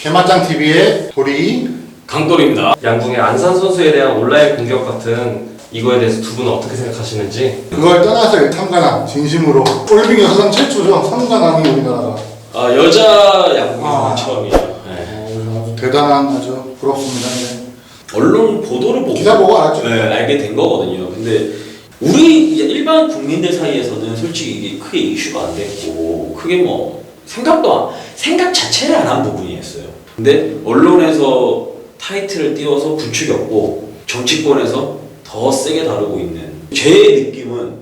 개맞짱 TV의 도리 강돌입니다. 양궁의 안산 선수에 대한 온라인 공격 같은 이거에 대해서 두 분은 어떻게 생각하시는지? 그걸 떠나서 탐관왕 진심으로 올림픽 여사상 최초죠. 3관왕이 우리나라가. 여자 양궁에서는 처음이죠. 네. 대단한 아주 부럽습니다. 네. 언론 보도를 보고 기사 보고 알았죠. 네, 알게 된 거거든요. 근데 우리 이제 일반 국민들 사이에서는 솔직히 이게 크게 이슈가 안 됐고 크게 뭐 생각 자체를 안 한 부분이었어요. 근데 언론에서 타이틀을 띄워서 부추겼고 정치권에서 더 세게 다루고 있는 제 느낌은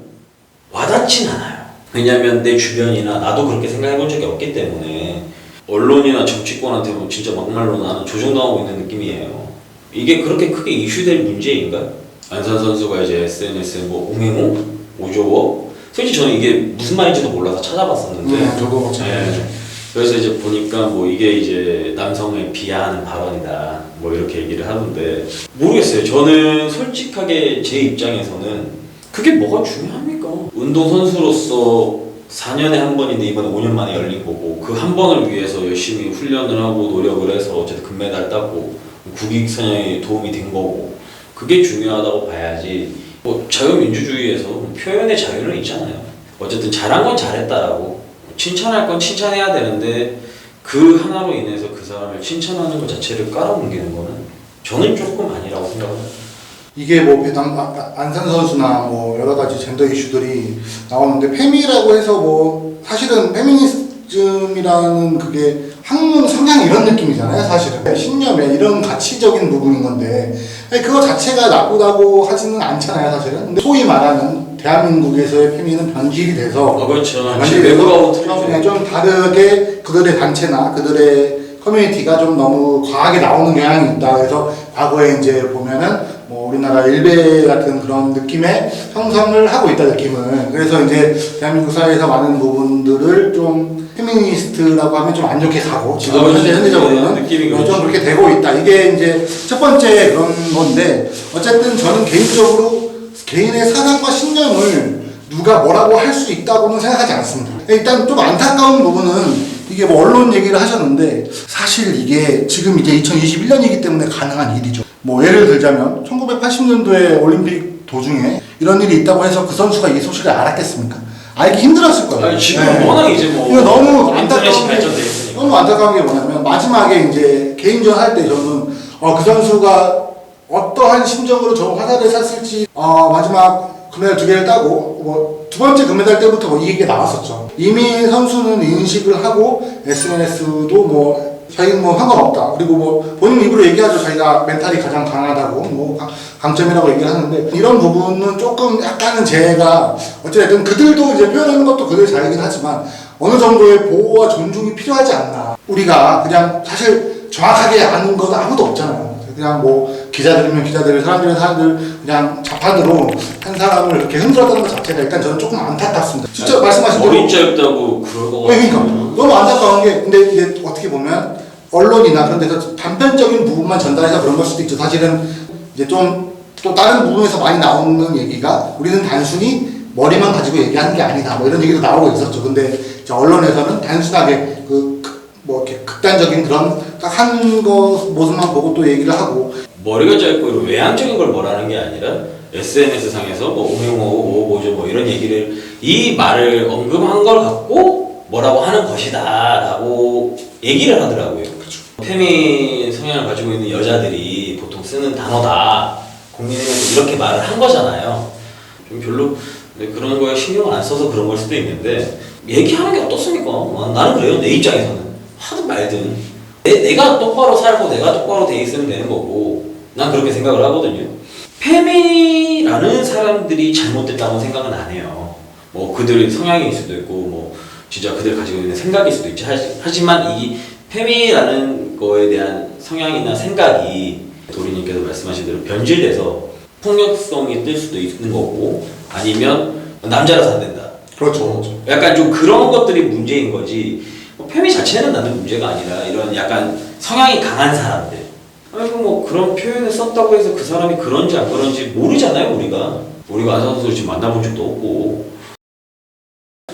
와닿진 않아요. 왜냐면 내 주변이나 나도 그렇게 생각해 본 적이 없기 때문에 언론이나 정치권한테 뭐 진짜 막말로 나는 조종당하고 있는 느낌이에요. 이게 그렇게 크게 이슈될 문제인가? 안산 선수가 이제 SNS에 뭐 옹행호, 오조워 솔직히 저는 이게 무슨 말인지도 몰라서 찾아봤었는데 저도 마찬가지죠. 네. 그래서 이제 보니까 뭐 이게 이제 남성을 비하하는 발언이다 뭐 이렇게 얘기를 하는데 모르겠어요. 저는 솔직하게 제 입장에서는 그게 뭐가 중요합니까? 운동선수로서 4년에 한 번인데 이번에 5년 만에 열린 거고 그 한 번을 위해서 열심히 훈련을 하고 노력을 해서 어쨌든 금메달 따고 국익 선양에 도움이 된 거고 그게 중요하다고 봐야지. 뭐 자유민주주의에서 표현의 자유는 있잖아요. 어쨌든 잘한 건 잘했다라고 칭찬할 건 칭찬해야 되는데 그 하나로 인해서 그 사람을 칭찬하는 것 자체를 깔아뭉개는 거는 저는 조금 아니라고 생각합니다. 이게 뭐 안산 선수나 뭐 여러 가지 젠더 이슈들이 나오는데 페미라고 해서 뭐 사실은 페미니즘이라는 그게 학문 성향 이런 느낌이잖아요. 사실은 신념에 이런 가치적인 부분인 건데 그거 자체가 나쁘다고 하지는 않잖아요. 사실은. 근데 소위 말하는 대한민국에서의 페미는 변질이 돼서 그렇죠. 외부하고 좀 다르게 그들의 단체나 그들의 커뮤니티가 좀 너무 과하게 나오는 경향이 있다. 그래서 과거에 이제 보면은 뭐 우리나라 일베 같은 그런 느낌의 형성을 하고 있다 느낌을. 그래서 이제 대한민국 사회에서 많은 부분들을 좀 페미니스트라고 하면 좀 안 좋게 가고 지금 현재적으로는 좀 그렇게 되고 있다. 이게 이제 첫 번째 그런 건데 어쨌든 저는 개인적으로 개인의 사상과 신념을 누가 뭐라고 할 수 있다고는 생각하지 않습니다. 일단 좀 안타까운 부분은 이게 뭐 언론 얘기를 하셨는데 사실 이게 지금 이제 2021년이기 때문에 가능한 일이죠. 뭐 예를 들자면 1980년도에 올림픽 도중에 이런 일이 있다고 해서 그 선수가 이 소식을 알았겠습니까? 알기 힘들었을 거예요. 아니, 지금 워낙 이제 뭐 이거 너무 인터넷이 발전돼 있으니까. 너무 안타까운 게 뭐냐면 마지막에 이제 개인전 할 때 저는 그 선수가 어떠한 심정으로 저 화살을 쐈을지 마지막 금메달 2개를 따고 뭐 두 번째 금메달 때부터 뭐 이 얘기가 나왔었죠. 이미 선수는 인식을 하고 SNS도 뭐 자기는 뭐 상관없다. 그리고 뭐 본인 입으로 얘기하죠. 자기가 멘탈이 가장 강하다고 뭐 강점이라고 얘기를 하는데 이런 부분은 조금 약간은 제가 어쨌든 그들도 이제 표현하는 것도 그들의 자유이긴 하지만 어느 정도의 보호와 존중이 필요하지 않나. 우리가 그냥 사실 정확하게 아는 건 아무도 없잖아요. 그냥 뭐 기자들이면 기자들, 사람들이면 사람들 그냥 자판으로 한 사람을 이렇게 흔들었다는 것 자체가 일단 저는 조금 안타깝습니다. 진짜 말씀하신 대로 머리 짧다고 그럴 거 같아요. 그러니까 너무 안타까운 게 근데 이제 어떻게 보면 언론이나 그런 데서 단편적인 부분만 전달해서 그런 걸 수도 있죠. 사실은 이제 좀 또 다른 부분에서 많이 나오는 얘기가 우리는 단순히 머리만 가지고 얘기하는 게 아니다. 뭐 이런 얘기도 나오고 있었죠. 근데 이제 언론에서는 단순하게 뭐 이렇게 극단적인 그런 딱 한 거 모습만 보고 또 얘기를 하고 머리가 짧고 이런 외향적인 걸 뭐라는 게 아니라 SNS 상에서 뭐 옹행호, 뭐죠 뭐 이런 얘기를 이 말을 언급한 걸 갖고 뭐라고 하는 것이다라고 얘기를 하더라고요. 그렇죠. 페미 성향을 가지고 있는 여자들이 보통 쓰는 단어다. 국민의힘에서 이렇게 말을 한 거잖아요. 좀 별로 그런 거에 신경을 안 써서 그런 걸 수도 있는데 얘기하는 게 어떻습니까? 나는 그래요. 내 입장에서는 하든 말든 내가 똑바로 살고 내가 똑바로 돼 있으면 되는 거고 난 그렇게 생각을 하거든요. 페미라는 사람들이 잘못됐다고 생각은 안 해요. 뭐 그들의 성향일 수도 있고 뭐 진짜 그들 가지고 있는 생각일 수도 있지. 하지만 이 페미라는 거에 대한 성향이나 생각이 도리님께서 말씀하신 대로 변질돼서 폭력성이 뜰 수도 있는 거고 아니면 남자라서 안 된다. 그렇죠. 약간 좀 그런 것들이 문제인 거지. 페미 자체는 나는 문제가 아니라 이런 약간 성향이 강한 사람들. 아이고 뭐 그런 표현을 썼다고 해서 그 사람이 그런지 안 그런지 모르잖아요. 우리가 안산 선수를 지금 만나본 적도 없고.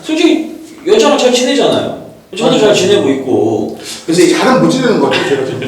솔직히 여자랑 잘 지내잖아요. 저도 잘 지내고 있고. 근데 잘은 못 지내는 거죠, 제가 지금.